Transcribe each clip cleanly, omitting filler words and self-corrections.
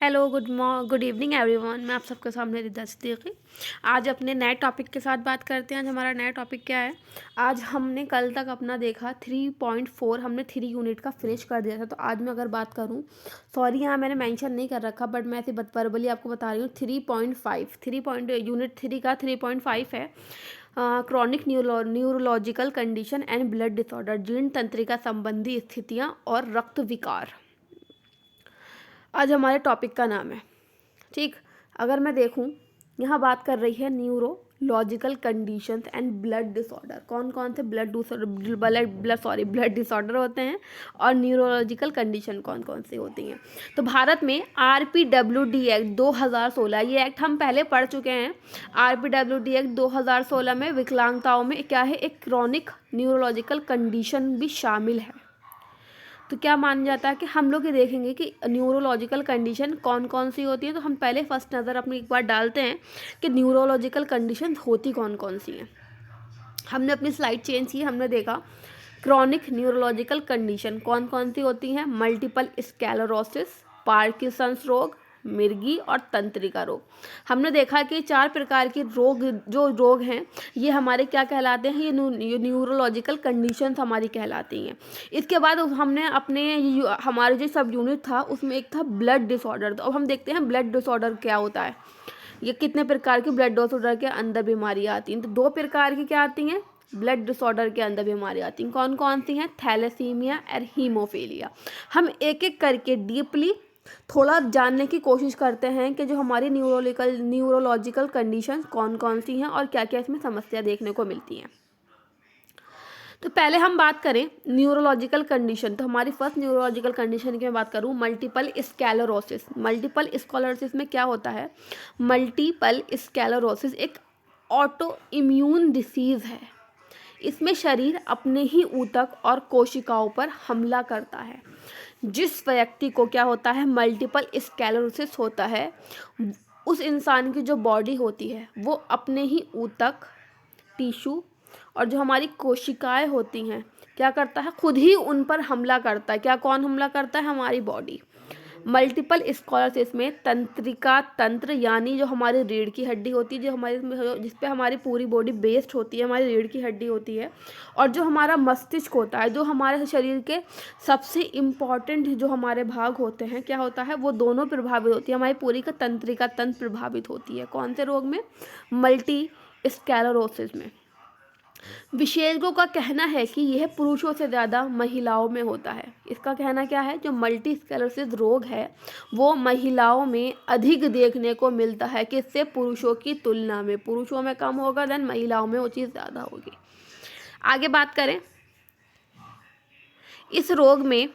Hello, good evening everyone. मैं आप सबके सामने रिदा सिद्दीकी। आज अपने नए टॉपिक के साथ बात करते हैं। आज हमारा नया टॉपिक क्या है? आज हमने कल तक अपना देखा 3.4, हमने 3 यूनिट का फिनिश कर दिया था। तो आज मैं अगर बात करूं, सॉरी यहाँ मैंने मेंशन नहीं कर रखा, बट मैं ऐसे वर्बली आपको बता रही हूँ। 3.5 यूनिट 3 का 3.5 है। Chronic neurological condition and blood disorder, जीर्ण तंत्रिका संबंधी स्थितियाँ और रक्त विकार आज हमारे टॉपिक का नाम है। ठीक, अगर मैं देखूं, यहाँ बात कर रही है neurological conditions and blood disorder. कौन कौन से ब्लड डिसऑर्डर होते हैं और न्यूरोलॉजिकल कंडीशन कौन कौन सी होती हैं। तो भारत में RPWD एक्ट 2016, ये एक्ट हम पहले पढ़ चुके हैं। RPWD एक्ट 2016 में विकलांगताओं में क्या है, एक क्रॉनिक न्यूरोलॉजिकल कंडीशन भी शामिल है। तो क्या माना जाता है कि हम लोग ये देखेंगे कि न्यूरोलॉजिकल कंडीशन कौन कौन सी होती है। तो हम पहले फर्स्ट नज़र अपनी एक बार डालते हैं कि न्यूरोलॉजिकल कंडीशन होती कौन कौन सी हैं। हमने अपनी स्लाइड चेंज की, हमने देखा क्रॉनिक न्यूरोलॉजिकल कंडीशन कौन कौन सी होती हैं। मल्टीपल स्क्लेरोसिस, पार्किंसंस रोग, मिर्गी और तंत्रिका रोग। हमने देखा कि 4 प्रकार के रोग हैं, ये हमारे क्या कहलाते हैं, ये न्यूरोलॉजिकल कंडीशंस हमारी कहलाती हैं। इसके बाद हमने हमारे जो सब यूनिट था उसमें एक था ब्लड डिसऑर्डर। तो अब हम देखते हैं ब्लड डिसऑर्डर क्या होता है, ये कितने प्रकार की ब्लड डिसऑर्डर के अंदर बीमारियाँ आती हैं। तो 2 प्रकार की क्या आती हैं, ब्लड डिसऑर्डर के अंदर बीमारी आती हैं। कौन कौन सी हैं? थैलेसीमिया और हीमोफीलिया। हम एक एक करके डीपली थोड़ा जानने की कोशिश करते हैं कि जो हमारी न्यूरोलॉजिकल कंडीशन कौन कौन सी हैं और क्या क्या इसमें समस्या देखने को मिलती हैं। तो पहले हम बात करें न्यूरोलॉजिकल कंडीशन। तो हमारी फर्स्ट न्यूरोलॉजिकल कंडीशन की मैं बात करूं, मल्टीपल स्क्लेरोसिस। मल्टीपल स्क्लेरोसिस में क्या होता है? मल्टीपल स्क्लेरोसिस एक ऑटो इम्यून डिसीज़ है। इसमें शरीर अपने ही ऊतक और कोशिकाओं पर हमला करता है। जिस व्यक्ति को क्या होता है, मल्टीपल स्क्लेरोसिस होता है, उस इंसान की जो बॉडी होती है वो अपने ही ऊतक, टिश्यू और जो हमारी कोशिकाएं होती हैं क्या करता है, खुद ही उन पर हमला करता है। क्या, कौन हमला करता है? हमारी बॉडी। मल्टीपल स्क्लेरोसिस में तंत्रिका तंत्र यानी जो हमारी रीढ़ की हड्डी होती है, जिस पे हमारी पूरी बॉडी बेस्ड होती है, हमारी रीढ़ की हड्डी होती है, और जो हमारा मस्तिष्क होता है, जो हमारे शरीर के सबसे इम्पॉर्टेंट जो हमारे भाग होते हैं, क्या होता है, वो दोनों प्रभावित होती है। हमारी पूरी का तंत्रिका तंत्र प्रभावित होती है। कौन से रोग में? मल्टी स्क्लेरोसिस में। विशेषज्ञों का कहना है कि यह पुरुषों से ज़्यादा महिलाओं में होता है। इसका कहना क्या है? जो मल्टी स्क्लेरोसिस रोग है वो महिलाओं में अधिक देखने को मिलता है, किससे? पुरुषों की तुलना में। पुरुषों में कम होगा, देन महिलाओं में वो चीज़ ज़्यादा होगी। आगे बात करें, इस रोग में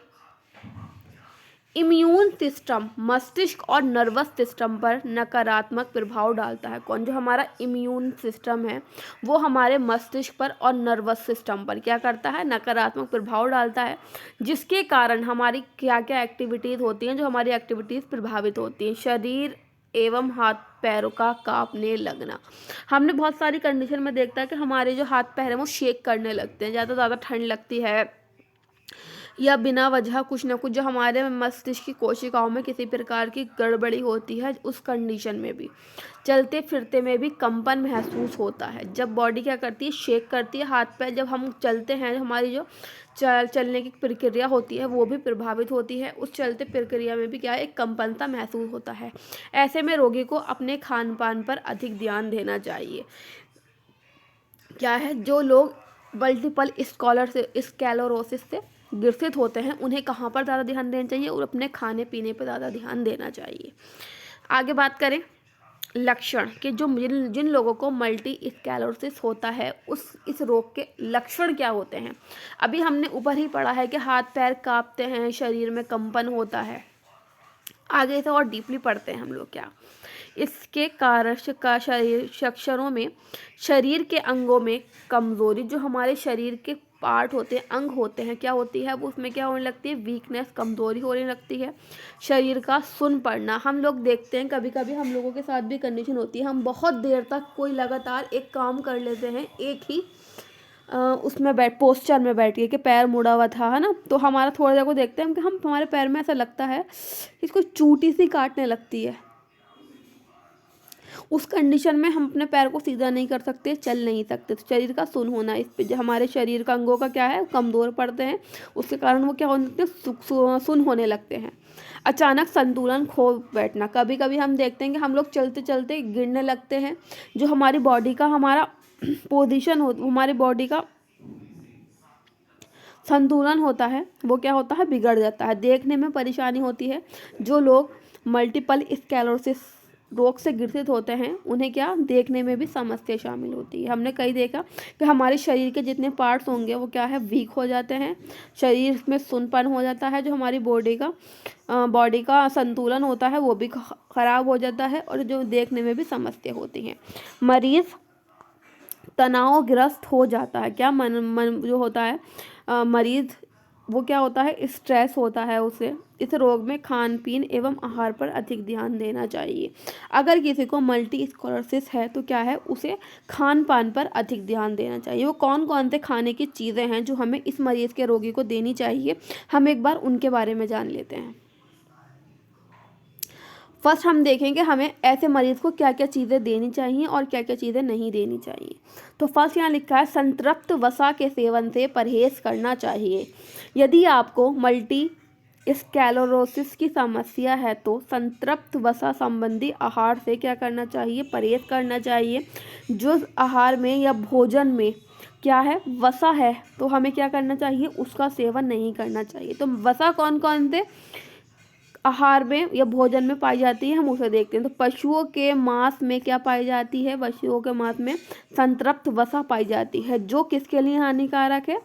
इम्यून सिस्टम मस्तिष्क और नर्वस सिस्टम पर नकारात्मक प्रभाव डालता है। कौन? जो हमारा इम्यून सिस्टम है वो हमारे मस्तिष्क पर और नर्वस सिस्टम पर क्या करता है? नकारात्मक प्रभाव डालता है, जिसके कारण हमारी क्या क्या एक्टिविटीज़ होती हैं, जो हमारी एक्टिविटीज़ प्रभावित होती हैं। शरीर एवं हाथ पैरों का कांपने लगना। हमने बहुत सारी कंडीशन में देखता है कि हमारे जो हाथ पैर हैं वो शेक करने लगते हैं, ज़्यादा ठंड लगती है, या बिना वजह कुछ ना कुछ जो हमारे मस्तिष्क की कोशिकाओं में किसी प्रकार की गड़बड़ी होती है, उस कंडीशन में भी चलते फिरते में भी कंपन महसूस होता है। जब बॉडी क्या करती है? शेक करती है। हाथ पैर जब हम चलते हैं, हमारी जो चलने की प्रक्रिया होती है वो भी प्रभावित होती है। उस चलते प्रक्रिया में भी क्या है, एक कंपनता महसूस होता है। ऐसे में रोगी को अपने खान पान पर अधिक ध्यान देना चाहिए। क्या है, जो लोग मल्टीपल स्क्लेरोसिस से ग्रसित होते हैं उन्हें कहाँ पर ज़्यादा ध्यान देना चाहिए? और अपने खाने पीने पर ज़्यादा ध्यान देना चाहिए। आगे बात करें लक्षण कि जो जिन लोगों को मल्टी स्क्लेरोसिस होता है इस रोग के लक्षण क्या होते हैं। अभी हमने ऊपर ही पढ़ा है कि हाथ पैर कांपते हैं, शरीर में कंपन होता है। आगे से और डीपली पढ़ते हैं हम लोग क्या इसके कारण का अक्षरों में शरीर के अंगों में कमजोरी, जो हमारे शरीर के पार्ट होते हैं, अंग होते हैं, क्या होती है वो, उसमें क्या होने लगती है? वीकनेस, कमजोरी होने लगती है। शरीर का सुन पड़ना। हम लोग देखते हैं कभी कभी हम लोगों के साथ भी कंडीशन होती है, हम बहुत देर तक कोई लगातार एक काम कर लेते हैं, एक ही उसमें पोस्चर में बैठ गए कि पैर मुड़ा हुआ था, है ना, तो हमारा थोड़ा देर को देखते हैं कि हम हमारे पैर में ऐसा लगता है कि इसको चूटी सी काटने लगती है। उस कंडीशन में हम अपने पैर को सीधा नहीं कर सकते, चल नहीं सकते। तो शरीर का सुन्न होना, इस पे हमारे शरीर का अंगों का क्या है, कमज़ोर पड़ते हैं, उसके कारण वो क्या होने लगते हैं, सुन्न होने लगते हैं। अचानक संतुलन खो बैठना, कभी कभी हम देखते हैं कि हम लोग चलते चलते गिरने लगते हैं। जो हमारी बॉडी का हमारा पोजीशन हो, हमारी बॉडी का संतुलन होता है वो क्या होता है, बिगड़ जाता है। देखने में परेशानी होती है। जो लोग मल्टीपल स्क्लेरोसिस रोग से ग्रसित होते हैं उन्हें क्या देखने में भी समस्या शामिल होती है। हमने कई देखा कि हमारे शरीर के जितने पार्ट्स होंगे वो क्या है, वीक हो जाते हैं, शरीर में सुन्नपन हो जाता है, जो हमारी बॉडी का संतुलन होता है वो भी खराब हो जाता है, और जो देखने में भी समस्या होती हैं। मरीज तनावग्रस्त हो जाता है, क्या मन जो होता है मरीज वो क्या होता है, स्ट्रेस होता है उसे। इस रोग में खान पीन एवं आहार पर अधिक ध्यान देना चाहिए। अगर किसी को मल्टी स्क्लेरोसिस है तो क्या है, उसे खान पान पर अधिक ध्यान देना चाहिए। वो कौन कौन से खाने की चीज़ें हैं जो हमें इस मरीज़ के रोगी को देनी चाहिए, हम एक बार उनके बारे में जान लेते हैं। फर्स्ट हम देखेंगे हमें ऐसे मरीज़ को क्या क्या चीज़ें देनी चाहिए और क्या क्या चीज़ें नहीं देनी चाहिए। तो फर्स्ट यहाँ लिखा है संतृप्त वसा के सेवन से परहेज करना चाहिए। यदि आपको मल्टी स्क्लेरोसिस की समस्या है तो संतृप्त वसा संबंधी आहार से क्या करना चाहिए, परहेज करना चाहिए। जो आहार में या भोजन में क्या है, वसा है, तो हमें क्या करना चाहिए, उसका सेवन नहीं करना चाहिए। तो वसा कौन कौन से आहार में या भोजन में पाई जाती है, हम उसे देखते हैं। तो पशुओं के मांस में क्या पाई जाती है, पशुओं के मांस में संतृप्त वसा पाई जाती है, जो किसके लिए हानिकारक है,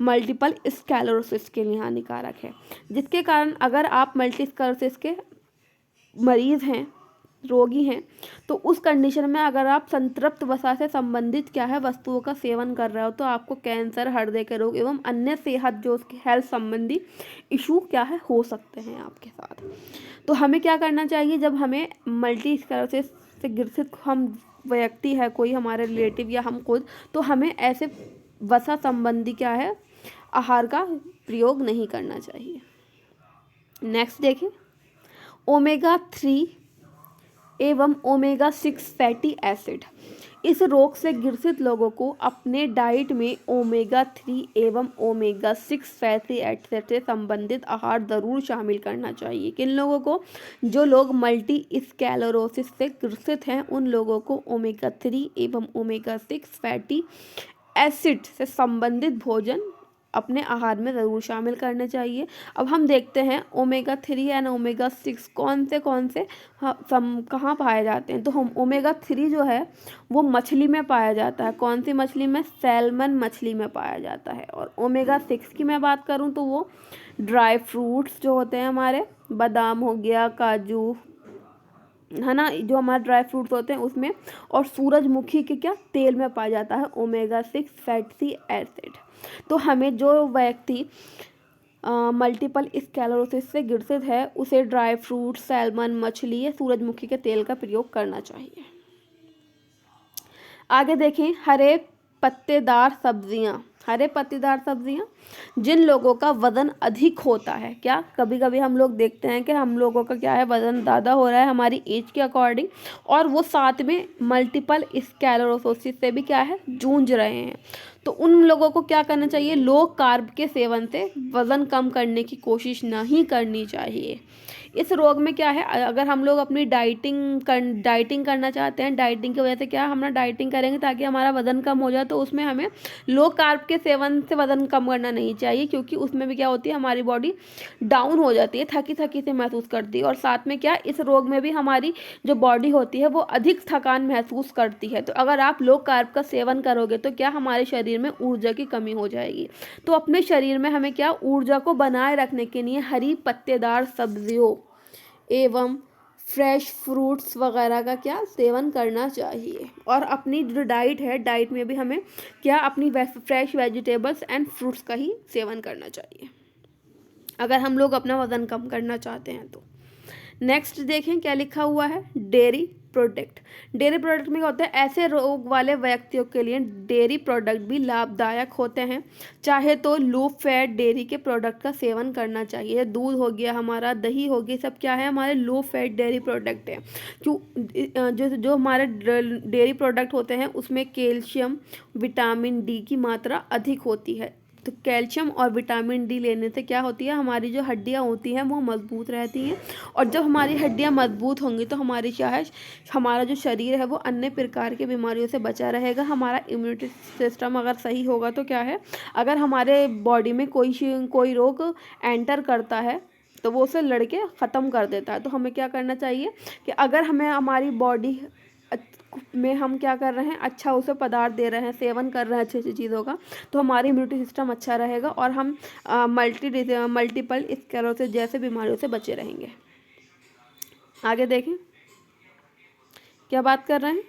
मल्टीपल स्क्लेरोसिस के लिए हानिकारक है। जिसके कारण अगर आप मल्टी स्क्लेरोसिस के मरीज़ हैं, रोगी हैं, तो उस कंडीशन में अगर आप संतृप्त वसा से संबंधित क्या है वस्तुओं का सेवन कर रहे हो तो आपको कैंसर, हृदय के रोग एवं अन्य सेहत जो उसके हेल्थ संबंधी इशू क्या है हो सकते हैं आपके साथ। तो हमें क्या करना चाहिए, जब हमें मल्टी स्क्लेरोसिस से ग्रसित हम व्यक्ति है, कोई हमारे रिलेटिव या हम खुद, तो हमें ऐसे वसा संबंधी क्या है आहार का प्रयोग नहीं करना चाहिए। नेक्स्ट देखें, ओमेगा 3 एवं ओमेगा 6 फैटी एसिड। इस रोग से ग्रसित लोगों को अपने डाइट में ओमेगा 3 एवं ओमेगा 6 फैटी एसिड से संबंधित आहार ज़रूर शामिल करना चाहिए। किन लोगों को, जो लोग मल्टी स्क्लेरोसिस से ग्रसित हैं उन लोगों को ओमेगा 3 एवं ओमेगा 6 फैटी एसिड से संबंधित भोजन अपने आहार में ज़रूर शामिल करने चाहिए। अब हम देखते हैं ओमेगा 3 एंड ओमेगा 6 कौन से कहाँ पाए जाते हैं। तो हम ओमेगा 3 जो है वो मछली में पाया जाता है। कौन सी मछली में, सैल्मन मछली में पाया जाता है। और ओमेगा 6 की मैं बात करूँ तो वो ड्राई फ्रूट्स जो होते हैं हमारे, बादाम हो गया, काजू, है ना, जो हमारे ड्राई फ्रूट्स होते हैं उसमें, और सूरजमुखी के क्या तेल में पाया जाता है ओमेगा 6 फैटी एसिड। तो हमें जो व्यक्ति मल्टीपल स्क्लेरोसिस से ग्रसित है उसे ड्राई फ्रूट, सैल्मन मछली या सूरजमुखी के तेल का प्रयोग करना चाहिए। आगे देखें, हरे पत्तेदार सब्जियां, जिन लोगों का वज़न अधिक होता है, क्या कभी कभी हम लोग देखते हैं कि हम लोगों का क्या है वज़न ज़्यादा हो रहा है हमारी एज के अकॉर्डिंग, और वो साथ में मल्टीपल स्क्लेरोसिस से भी क्या है जूझ रहे हैं, तो उन लोगों को क्या करना चाहिए, लो कार्ब के सेवन से वज़न कम करने की कोशिश नहीं करनी चाहिए। इस रोग में क्या है, अगर हम लोग अपनी डाइटिंग करना चाहते हैं, डाइटिंग की वजह से क्या हम डाइटिंग करेंगे ताकि हमारा वज़न कम हो जाए, तो उसमें हमें लो कार्ब के सेवन से वज़न कम करना नहीं चाहिए, क्योंकि उसमें भी क्या होती है हमारी बॉडी डाउन हो जाती है, थकी थकी से महसूस करती है। और साथ में क्या, इस रोग में भी हमारी जो बॉडी होती है वो अधिक थकान महसूस करती है। तो अगर आप लो कार्ब का सेवन करोगे तो क्या हमारे शरीर में ऊर्जा की कमी हो जाएगी। तो अपने शरीर में हमें क्या ऊर्जा को बनाए रखने के लिए हरी पत्तेदार सब्जियों एवं फ्रेश फ्रूट्स वगैरह का क्या सेवन करना चाहिए। और अपनी जो डाइट है, डाइट में भी हमें क्या अपनी फ्रेश वेजिटेबल्स एंड फ्रूट्स का ही सेवन करना चाहिए अगर हम लोग अपना वज़न कम करना चाहते हैं तो। नेक्स्ट देखें क्या लिखा हुआ है, डेयरी प्रोडक्ट। डेयरी प्रोडक्ट में क्या होता है, ऐसे रोग वाले व्यक्तियों के लिए डेयरी प्रोडक्ट भी लाभदायक होते हैं। चाहे तो लो फैट डेयरी के प्रोडक्ट का सेवन करना चाहिए। दूध हो गया हमारा, दही हो गई, सब क्या है, हमारे लो फैट डेयरी प्रोडक्ट है। क्यों, जो हमारे डेयरी प्रोडक्ट होते हैं उसमें कैल्शियम, विटामिन डी की मात्रा अधिक होती है। तो कैल्शियम और विटामिन डी लेने से क्या होती है, हमारी जो हड्डियां होती हैं वो मजबूत रहती हैं। और जब हमारी हड्डियां मजबूत होंगी तो हमारी क्या है, हमारा जो शरीर है वो अन्य प्रकार की बीमारियों से बचा रहेगा। हमारा इम्यूनिटी सिस्टम अगर सही होगा तो क्या है, अगर हमारे बॉडी में कोई रोग एंटर करता है तो वो उसे लड़के ख़त्म कर देता है। तो हमें क्या करना चाहिए कि अगर हमें हमारी बॉडी में हम क्या कर रहे हैं, अच्छा उसे पदार्थ दे रहे हैं, सेवन कर रहे हैं अच्छी अच्छी चीज़ों का, तो हमारी इम्यूनिटी सिस्टम अच्छा रहेगा और हम मल्टीपल स्क्लेरोसिस जैसे बीमारियों से बचे रहेंगे। आगे देखें क्या बात कर रहे हैं।